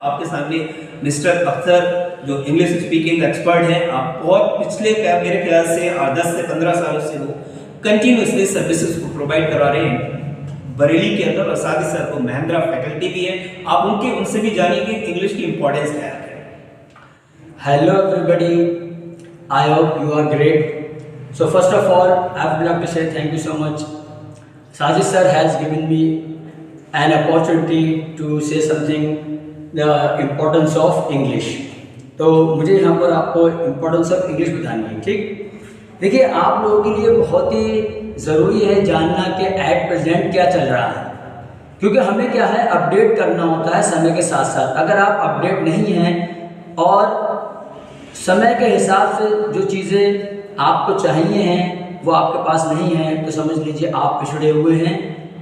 आपके सामने मिस्टर अख्तर जो इंग्लिश स्पीकिंग एक्सपर्ट हैं। आप बहुत पिछले मेरे ख्याल से 10 से 15 सालों से वो कंटिन्यूसली सर्विसेज को प्रोवाइड करा रहे हैं बरेली के अंदर, और साथ ही साथ वो महिंद्रा फैकल्टी भी है। आप उनसे भी जानिए इंग्लिश की इंपॉर्टेंस क्या है। Hello everybody, I hope you are great. So first of all, I would like to say thank you so much. Sajid sir has given me an opportunity to say something, the importance of English. तो मुझे यहाँ पर आपको importance of English बतानी है। ठीक, देखिए आप लोगों के लिए बहुत ही ज़रूरी है जानना कि एट प्रेजेंट क्या चल रहा है, क्योंकि हमें क्या है अपडेट करना होता है समय के साथ साथ। अगर आप अपडेट नहीं हैं और समय के हिसाब से जो चीज़ें आपको चाहिए हैं वो आपके पास नहीं है, तो समझ लीजिए आप पिछड़े हुए हैं,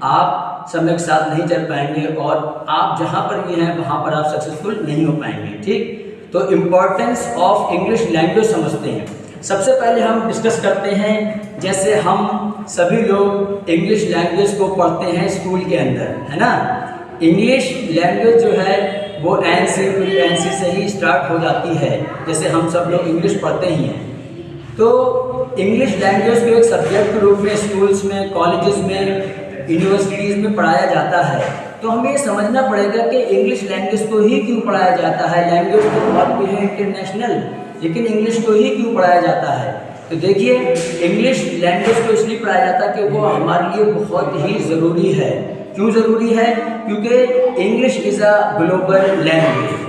आप समय के साथ नहीं चल पाएंगे और आप जहाँ पर भी हैं वहाँ पर आप सक्सेसफुल नहीं हो पाएंगे। ठीक, तो इम्पोर्टेंस ऑफ इंग्लिश लैंग्वेज समझते हैं। सबसे पहले हम डिस्कस करते हैं, जैसे हम सभी लोग इंग्लिश लैंग्वेज को पढ़ते हैं स्कूल के अंदर, है ना। इंग्लिश लैंग्वेज जो है वो NC से ही स्टार्ट हो जाती है, जैसे हम सब लोग इंग्लिश पढ़ते ही हैं। तो इंग्लिश लैंग्वेज को एक सब्जेक्ट के रूप में स्कूल्स में, कॉलेजेस में, यूनिवर्सिटीज़ में पढ़ाया जाता है। तो हमें ये समझना पड़ेगा कि इंग्लिश लैंग्वेज को ही क्यों पढ़ाया जाता है। लैंग्वेज तो बहुत भी है इंटरनेशनल, लेकिन इंग्लिश को ही क्यों पढ़ाया जाता है। तो देखिए इंग्लिश लैंग्वेज को इसलिए पढ़ाया जाता है कि वो हमारे लिए बहुत ही ज़रूरी है। क्यों ज़रूरी है? क्योंकि English is a global language,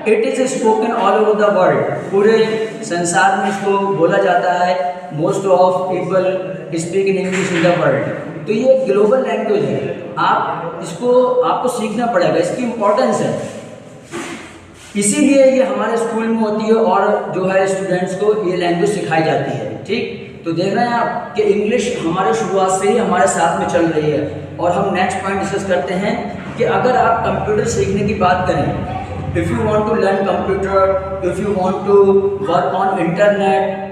it is spoken all over the world. पूरे संसार में इसको बोला जाता है। Most of people speak in English in the world. तो ये ग्लोबल लैंग्वेज है, आपको सीखना पड़ेगा, इसकी इम्पोर्टेंस है। इसीलिए ये हमारे स्कूल में होती है और जो है स्टूडेंट्स को ये लैंग्वेज सिखाई जाती है। ठीक, तो देख रहे हैं आप कि इंग्लिश हमारे शुरुआत से ही हमारे साथ में चल रही है। और हम नेक्स्ट पॉइंट डिस्कस करते हैं कि अगर आप कंप्यूटर सीखने की बात करें, if you want to learn computer, if you want to work on internet,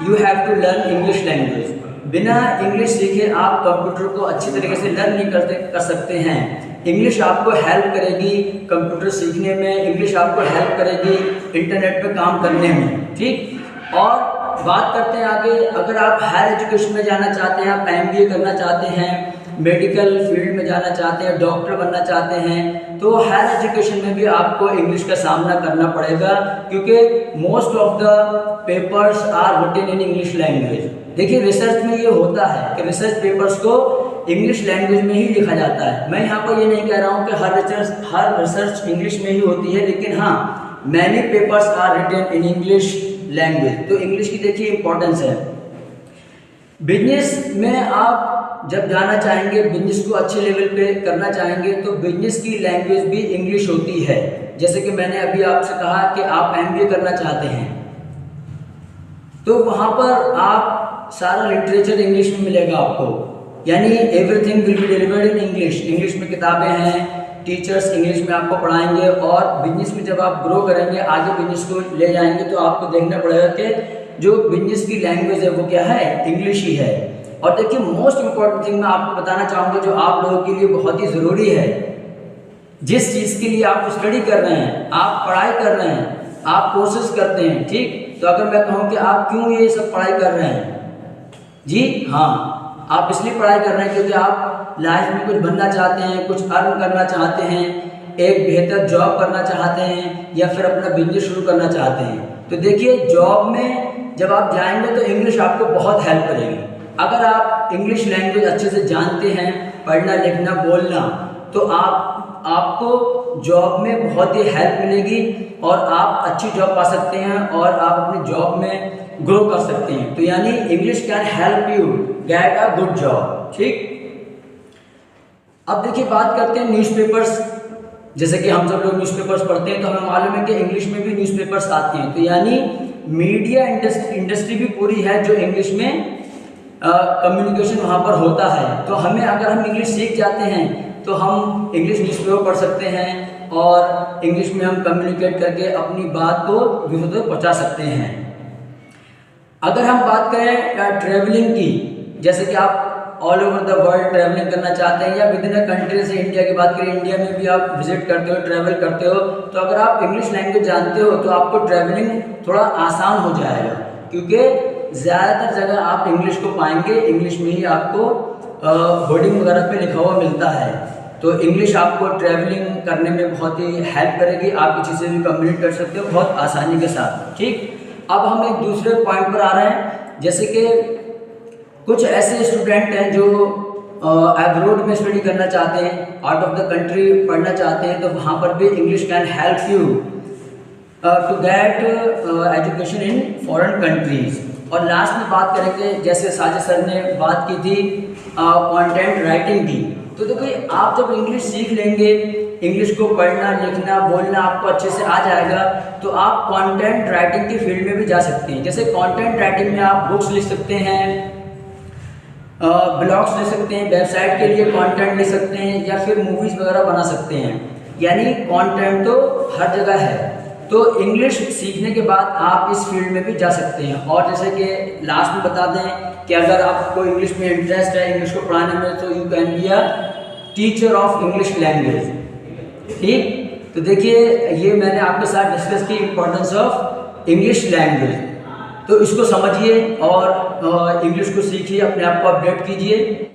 you have to learn English language. बिना इंग्लिश सीखे आप कंप्यूटर को अच्छी तरीके से लर्न नहीं कर सकते हैं। इंग्लिश आपको हेल्प करेगी कंप्यूटर सीखने में, इंग्लिश आपको हेल्प करेगी इंटरनेट पे काम करने में। ठीक, और बात करते हैं आगे। अगर आप हायर एजुकेशन में जाना चाहते हैं, आप MBA करना चाहते हैं, मेडिकल फील्ड में जाना चाहते हैं, डॉक्टर बनना चाहते हैं, तो हायर एजुकेशन में भी आपको इंग्लिश का सामना करना पड़ेगा, क्योंकि most of the papers are written in English language. देखिए रिसर्च में ये होता है कि रिसर्च पेपर्स को इंग्लिश लैंग्वेज में ही लिखा जाता है। मैं यहाँ पर ये नहीं कह रहा हूँ कि हर रिसर्च इंग्लिश में ही होती है, लेकिन हाँ many papers are written in English language. तो इंग्लिश की देखिए इंपॉर्टेंस है। बिजनेस में आप जब जाना चाहेंगे, बिजनेस को अच्छे लेवल पे करना चाहेंगे, तो बिजनेस की लैंग्वेज भी इंग्लिश होती है। जैसे कि मैंने अभी आपसे कहा कि आप MBA करना चाहते हैं, तो वहाँ पर आप सारा लिटरेचर इंग्लिश में मिलेगा आपको, यानी everything will be delivered in English. English में किताबें हैं, टीचर्स इंग्लिश में आपको पढ़ाएंगे। और बिजनेस में जब आप ग्रो करेंगे, आगे बिजनेस को ले जाएंगे, तो आपको देखना पड़ेगा कि जो बिजनेस की लैंग्वेज है वो क्या है, इंग्लिश ही है। और देखिए मोस्ट इम्पॉर्टेंट थिंग मैं आपको बताना चाहूँगा जो आप लोगों के लिए बहुत ही ज़रूरी है। जिस चीज़ के लिए आप स्टडी कर रहे हैं, आप पढ़ाई कर रहे हैं, आप कोर्सेज करते हैं, ठीक, तो अगर मैं कहूँ कि आप क्यों ये सब पढ़ाई कर रहे हैं, जी हाँ, आप इसलिए पढ़ाई कर रहे हैं क्योंकि आप लाइफ में कुछ बनना चाहते हैं, कुछ अर्न करना चाहते हैं, एक बेहतर जॉब करना चाहते हैं, या फिर अपना बिजनेस शुरू करना चाहते हैं। तो देखिए जॉब में जब आप जाएंगे तो इंग्लिश आपको बहुत हेल्प करेगी। अगर आप इंग्लिश लैंग्वेज अच्छे से जानते हैं, पढ़ना लिखना बोलना, तो आपको जॉब में बहुत ही हेल्प मिलेगी और आप अच्छी जॉब पा सकते हैं और आप अपनी जॉब में ग्रो कर सकते हैं। तो यानी English can help you get a good job. ठीक, अब देखिए बात करते हैं न्यूज़पेपर्स। जैसे कि हम सब लोग न्यूज़पेपर्स पढ़ते हैं, तो हमें मालूम है कि इंग्लिश में भी न्यूज़पेपर्स आते हैं। तो यानी मीडिया इंडस्ट्री भी पूरी है जो इंग्लिश में कम्युनिकेशन वहाँ पर होता है। तो हमें अगर हम इंग्लिश सीख जाते हैं तो हम इंग्लिश न्यूज़पेपर पढ़ सकते हैं और इंग्लिश में हम कम्युनिकेट करके अपनी बात को दूसरों तक पहुँचा सकते हैं। अगर हम बात करें ट्रैवलिंग की, जैसे कि आप all over the world travelling करना चाहते हैं या विद इन अ कंट्री, से इंडिया की बात करें, इंडिया में भी आप विजिट करते हो, ट्रैवल करते हो, तो अगर आप इंग्लिश लैंग्वेज जानते हो तो आपको ट्रैवलिंग थोड़ा आसान हो जाएगा, क्योंकि ज़्यादातर जगह आप इंग्लिश को पाएंगे, इंग्लिश में ही आपको होर्डिंग वगैरह पे लिखा हुआ मिलता है। तो इंग्लिश आपको ट्रैवलिंग करने में बहुत ही हेल्प करेगी, आप किसी से भी कम्युनिकेट कर सकते हो बहुत आसानी के साथ। ठीक, अब हम एक दूसरे पॉइंट पर आ रहे हैं, जैसे कि कुछ ऐसे स्टूडेंट हैं जो अब्रॉड में स्टडी करना चाहते हैं, आउट ऑफ द कंट्री पढ़ना चाहते हैं, तो वहाँ पर भी English can help you to get education in foreign countries. और लास्ट में बात करेंगे, जैसे साजिद सर ने बात की थी कंटेंट राइटिंग की, तो देखिए आप जब इंग्लिश सीख लेंगे, इंग्लिश को पढ़ना लिखना बोलना आपको अच्छे से आ जाएगा, तो आप कंटेंट राइटिंग की फील्ड में भी जा सकते हैं। जैसे कंटेंट राइटिंग में आप बुक्स लिख सकते हैं, ब्लॉग्स लिख सकते हैं, वेबसाइट के लिए कंटेंट लिख सकते हैं, या फिर मूवीज़ वगैरह बना सकते हैं। यानी कंटेंट तो हर जगह है। तो इंग्लिश सीखने के बाद आप इस फील्ड में भी जा सकते हैं। और जैसे कि लास्ट में बता दें कि अगर आपको इंग्लिश में इंटरेस्ट है, इंग्लिश को पढ़ाने में, तो you can be a teacher of English language. ठीक, तो देखिए ये मैंने आपके साथ डिस्कस की इम्पोर्टेंस ऑफ इंग्लिश लैंग्वेज, तो इसको समझिए और इंग्लिश को सीखिए, अपने आप को अपडेट कीजिए।